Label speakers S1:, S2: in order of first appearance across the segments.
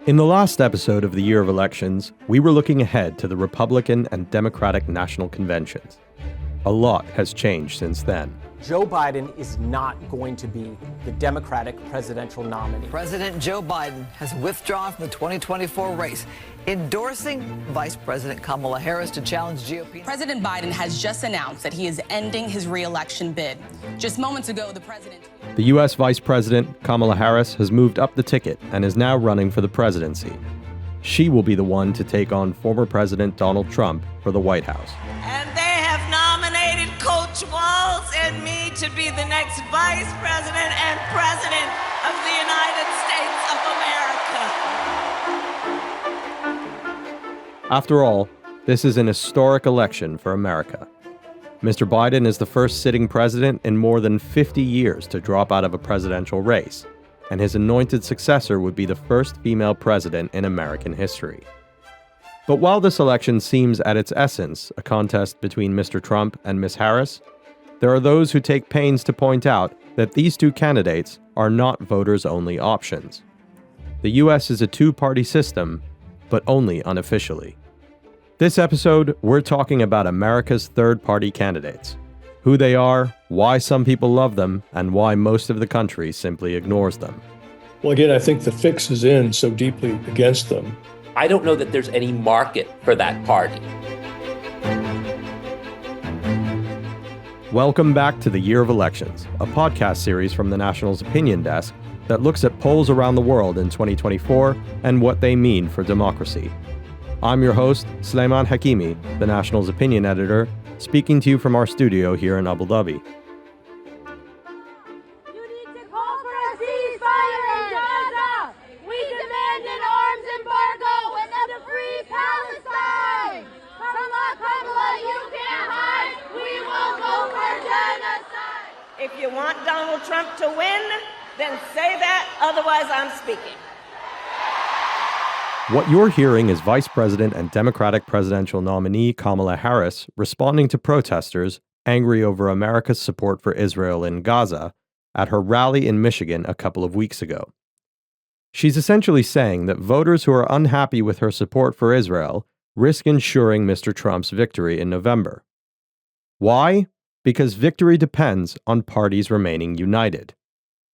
S1: In the last episode of the year of elections, we were looking ahead to the Republican and Democratic national conventions. A lot has changed since then.
S2: Joe Biden is not going to be the Democratic presidential nominee.
S3: President Joe Biden has withdrawn from the 2024 race, endorsing Vice President Kamala Harris to challenge GOP.
S4: President Biden has just announced that he is ending his re-election bid. Just moments ago, the president...
S1: The U.S. Vice President Kamala Harris has moved up the ticket and is now running for the presidency. She will be the one to take on former President Donald Trump for the White House.
S5: And they have nominated Coach Walz and me to be the next Vice President and President of the United States of America.
S1: After all, this is an historic election for America. Mr. Biden is the first sitting president in more than 50 years to drop out of a presidential race, and his anointed successor would be the first female president in American history. But while this election seems at its essence a contest between Mr. Trump and Ms. Harris, there are those who take pains to point out that these two candidates are not voters-only options. The U.S. is a two-party system, but only unofficially. This episode, we're talking about America's third-party candidates, who they are, why some people love them, and why most of the country simply ignores them.
S6: Well, again, I think the fix is in so deeply against them.
S7: I don't know that there's any market for that party.
S1: Welcome back to the Year of Elections, a podcast series from the National's Opinion Desk that looks at polls around the world in 2024 and what they mean for democracy. I'm your host, Sulaiman Hakimi, the National's Opinion Editor, speaking to you from our studio here in Abu Dhabi.
S8: You need to call for a ceasefire in Gaza! We demand an arms embargo and a free Palestine! Kamala, you can't hide! We will go for genocide!
S5: If you want Donald Trump to win, then say that, otherwise I'm speaking.
S1: What you're hearing is Vice President and Democratic presidential nominee Kamala Harris responding to protesters angry over America's support for Israel in Gaza at her rally in Michigan a couple of weeks ago. She's essentially saying that voters who are unhappy with her support for Israel risk ensuring Mr. Trump's victory in November. Why? Because victory depends on parties remaining united.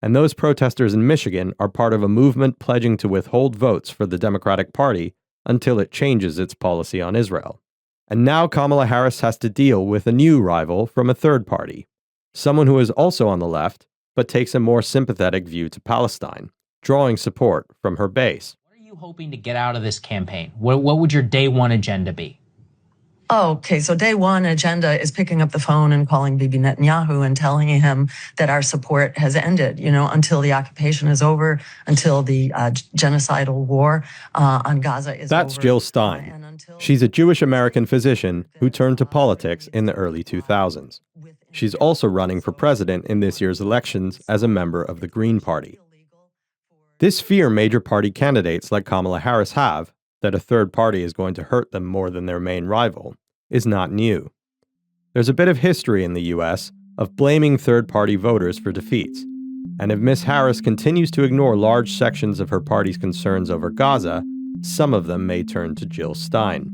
S1: And those protesters in Michigan are part of a movement pledging to withhold votes for the Democratic Party until it changes its policy on Israel. And now Kamala Harris has to deal with a new rival from a third party, someone who is also on the left, but takes a more sympathetic view to Palestine, drawing support from her base.
S9: What are you hoping to get out of this campaign? What would your day one agenda be?
S3: Okay, so day one agenda is picking up the phone and calling Bibi Netanyahu and telling him that our support has ended, until the occupation is over, until the genocidal war on Gaza is over.
S1: That's Jill Stein. She's a Jewish American physician who turned to politics in the early 2000s. She's also running for president in this year's elections as a member of the Green Party. This fear major party candidates like Kamala Harris have, that a third party is going to hurt them more than their main rival, is not new. There's a bit of history in the U.S. of blaming third-party voters for defeats, and if Ms. Harris continues to ignore large sections of her party's concerns over Gaza, some of them may turn to Jill Stein.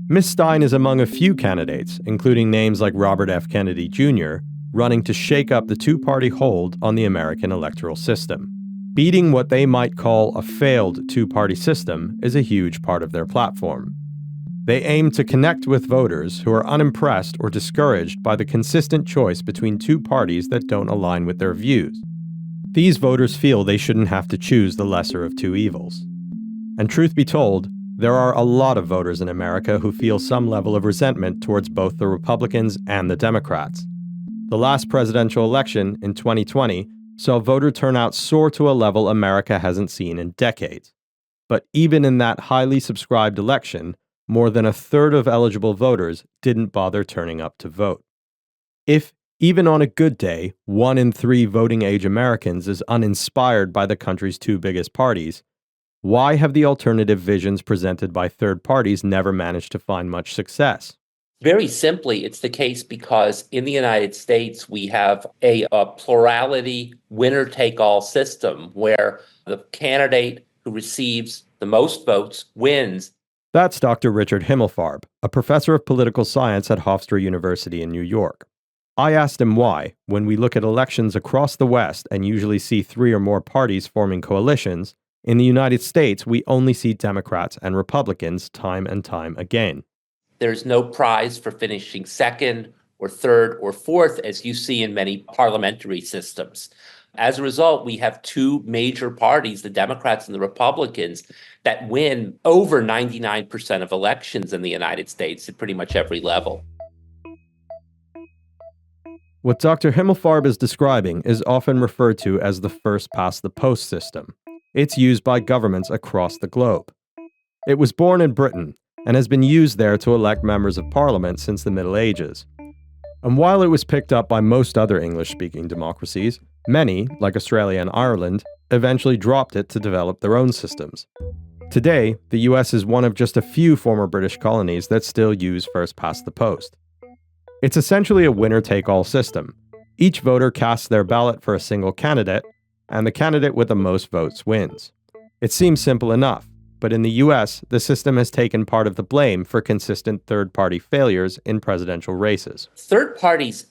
S1: Ms. Stein is among a few candidates, including names like Robert F. Kennedy Jr., running to shake up the two-party hold on the American electoral system. Beating what they might call a failed two-party system is a huge part of their platform. They aim to connect with voters who are unimpressed or discouraged by the consistent choice between two parties that don't align with their views. These voters feel they shouldn't have to choose the lesser of two evils. And truth be told, there are a lot of voters in America who feel some level of resentment towards both the Republicans and the Democrats. The last presidential election in 2020 saw voter turnout soar to a level America hasn't seen in decades. But even in that highly subscribed election, more than a third of eligible voters didn't bother turning up to vote. If, even on a good day, 1 in 3 voting-age Americans is uninspired by the country's two biggest parties, why have the alternative visions presented by third parties never managed to find much success?
S7: Very simply, it's the case because in the United States, we have a plurality winner-take-all system where the candidate who receives the most votes wins.
S1: That's Dr. Richard Himmelfarb, a professor of political science at Hofstra University in New York. I asked him why, when we look at elections across the West and usually see 3 or more parties forming coalitions, in the United States we only see Democrats and Republicans time and time again.
S7: There's no prize for finishing second or third or fourth, as you see in many parliamentary systems. As a result, we have 2 major parties, the Democrats and the Republicans, that win over 99% of elections in the United States at pretty much every level.
S1: What Dr. Himmelfarb is describing is often referred to as the first-past-the-post system. It's used by governments across the globe. It was born in Britain and has been used there to elect members of parliament since the Middle Ages. And while it was picked up by most other English-speaking democracies, many, like Australia and Ireland, eventually dropped it to develop their own systems. Today, the US is one of just a few former British colonies that still use first-past-the-post. It's essentially a winner-take-all system. Each voter casts their ballot for a single candidate, and the candidate with the most votes wins. It seems simple enough, but in the US, the system has taken part of the blame for consistent third-party failures in presidential races.
S7: Third parties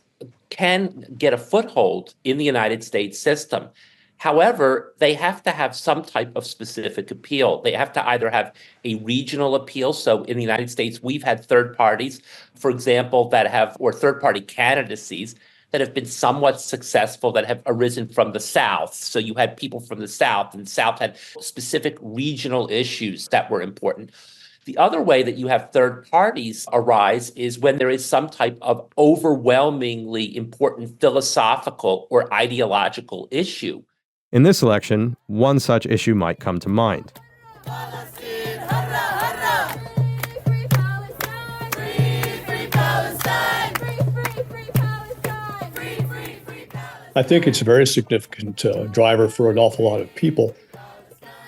S7: can get a foothold in the United States system. However, they have to have some type of specific appeal. They have to either have a regional appeal. So in the United States, we've had third parties, for example, or third-party candidacies that have been somewhat successful that have arisen from the South. So you had people from the South, and the South had specific regional issues that were important. The other way that you have third parties arise is when there is some type of overwhelmingly important philosophical or ideological issue.
S1: In this election, one such issue might come to mind.
S6: I think it's a very significant driver for an awful lot of people.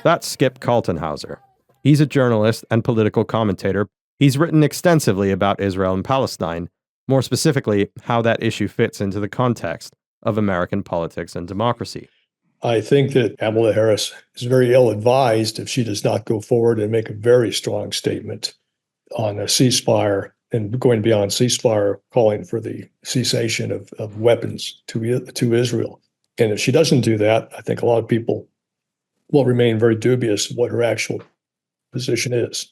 S1: That's Skip Kaltenhauser. He's a journalist and political commentator. He's written extensively about Israel and Palestine, more specifically, how that issue fits into the context of American politics and democracy.
S6: I think that Kamala Harris is very ill-advised if she does not go forward and make a very strong statement on a ceasefire and going beyond ceasefire, calling for the cessation of weapons to Israel. And if she doesn't do that, I think a lot of people will remain very dubious of what her actual position is.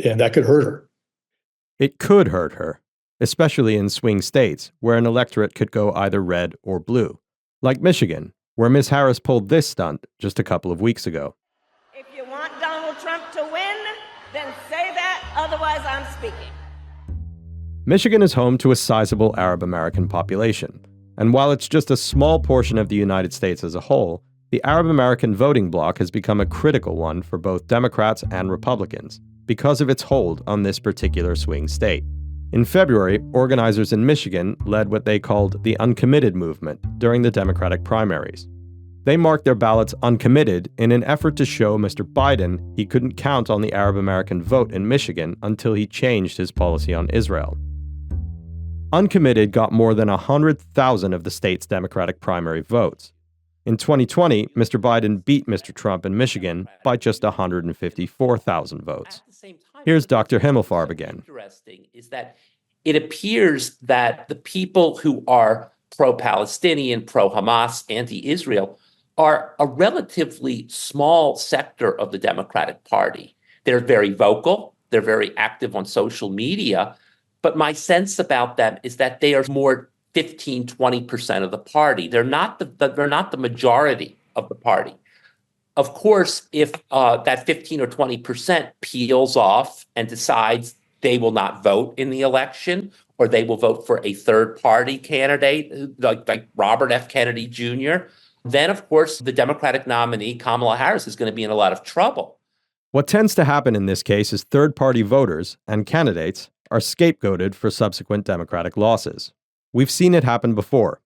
S6: And that could hurt her.
S1: It could hurt her, especially in swing states where an electorate could go either red or blue, like Michigan, where Ms. Harris pulled this stunt just a couple of weeks ago.
S5: If you want Donald Trump to win, then say that, otherwise I'm speaking.
S1: Michigan is home to a sizable Arab American population, and while it's just a small portion of the United States as a whole, the Arab American voting bloc has become a critical one for both Democrats and Republicans because of its hold on this particular swing state. In February, organizers in Michigan led what they called the uncommitted movement during the Democratic primaries. They marked their ballots uncommitted in an effort to show Mr. Biden he couldn't count on the Arab American vote in Michigan until he changed his policy on Israel. Uncommitted got more than 100,000 of the state's Democratic primary votes. In 2020, Mr. Biden beat Mr. Trump in Michigan by just 154,000 votes. Here's Dr. Himmelfarb again.
S7: Interesting is that it appears that the people who are pro-Palestinian, pro-Hamas, anti-Israel are a relatively small sector of the Democratic Party. They're very vocal, they're very active on social media, but my sense about them is that they are more 15, 20% of the party. They're not the majority of the party. Of course, if that 15 or 20% peels off and decides they will not vote in the election, or they will vote for a third-party candidate like Robert F. Kennedy Jr., then, of course, the Democratic nominee, Kamala Harris, is going to be in a lot of trouble.
S1: What tends to happen in this case is third-party voters and candidates are scapegoated for subsequent Democratic losses. We've seen it happen before.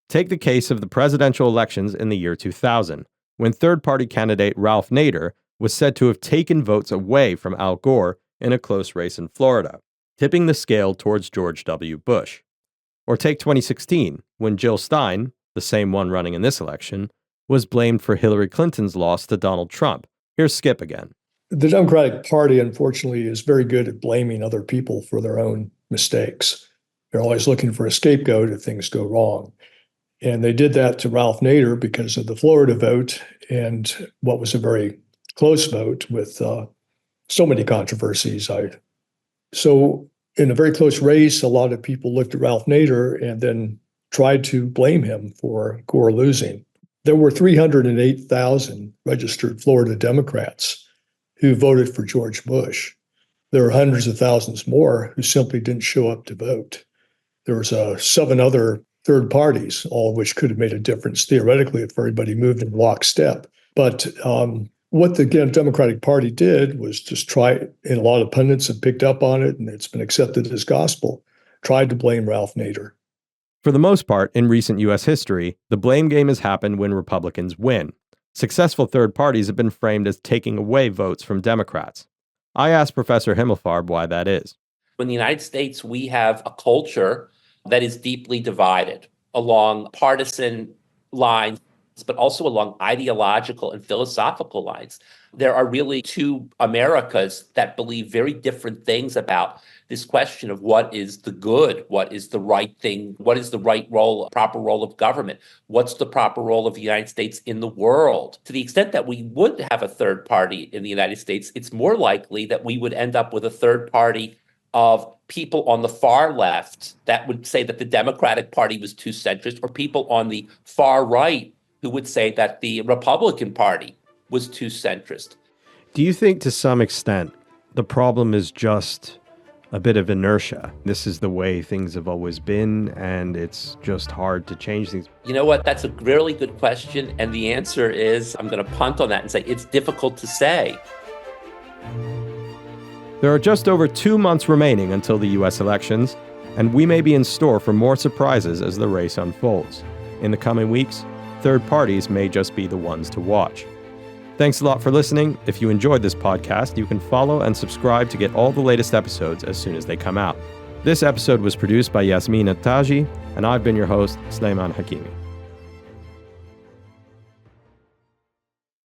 S1: Take the case of the presidential elections in the year 2000, when third-party candidate Ralph Nader was said to have taken votes away from Al Gore in a close race in Florida, tipping the scale towards George W. Bush. Or take 2016, when Jill Stein, the same one running in this election, was blamed for Hillary Clinton's loss to Donald Trump Here's Skip again.
S6: The Democratic Party, unfortunately, is very good at blaming other people for their own mistakes. They're always looking for a scapegoat if things go wrong. And they did that to Ralph Nader because of the Florida vote and what was a very close vote with so many controversies. So in a very close race, a lot of people looked at Ralph Nader and then tried to blame him for Gore losing. There were 308,000 registered Florida Democrats who voted for George Bush. There are hundreds of thousands more who simply didn't show up to vote. There was 7 other third parties, all of which could have made a difference theoretically if everybody moved in lockstep. But what the Democratic Party did was just try, and a lot of pundits have picked up on it, and it's been accepted as gospel, tried to blame Ralph Nader.
S1: For the most part, in recent U.S. history, the blame game has happened when Republicans win. Successful third parties have been framed as taking away votes from Democrats. I asked Professor Himmelfarb why that is.
S7: In the United States, we have a culture that is deeply divided along partisan lines, but also along ideological and philosophical lines. There are really 2 Americas that believe very different things about this question of what is the good, what is the right thing, what is the right role, proper role of government, what's the proper role of the United States in the world. To the extent that we would have a third party in the United States, it's more likely that we would end up with a third party of people on the far left that would say that the Democratic Party was too centrist, or people on the far right who would say that the Republican Party was too centrist.
S1: Do you think to some extent the problem is just a bit of inertia? This is the way things have always been, and it's just hard to change things.
S7: You know what? That's a really good question. And the answer is, I'm going to punt on that and say it's difficult to say.
S1: There are just over 2 months remaining until the U.S. elections, and we may be in store for more surprises as the race unfolds. In the coming weeks, third parties may just be the ones to watch. Thanks a lot for listening. If you enjoyed this podcast, you can follow and subscribe to get all the latest episodes as soon as they come out. This episode was produced by Yasmina Taji, and I've been your host, Sleiman Hakimi.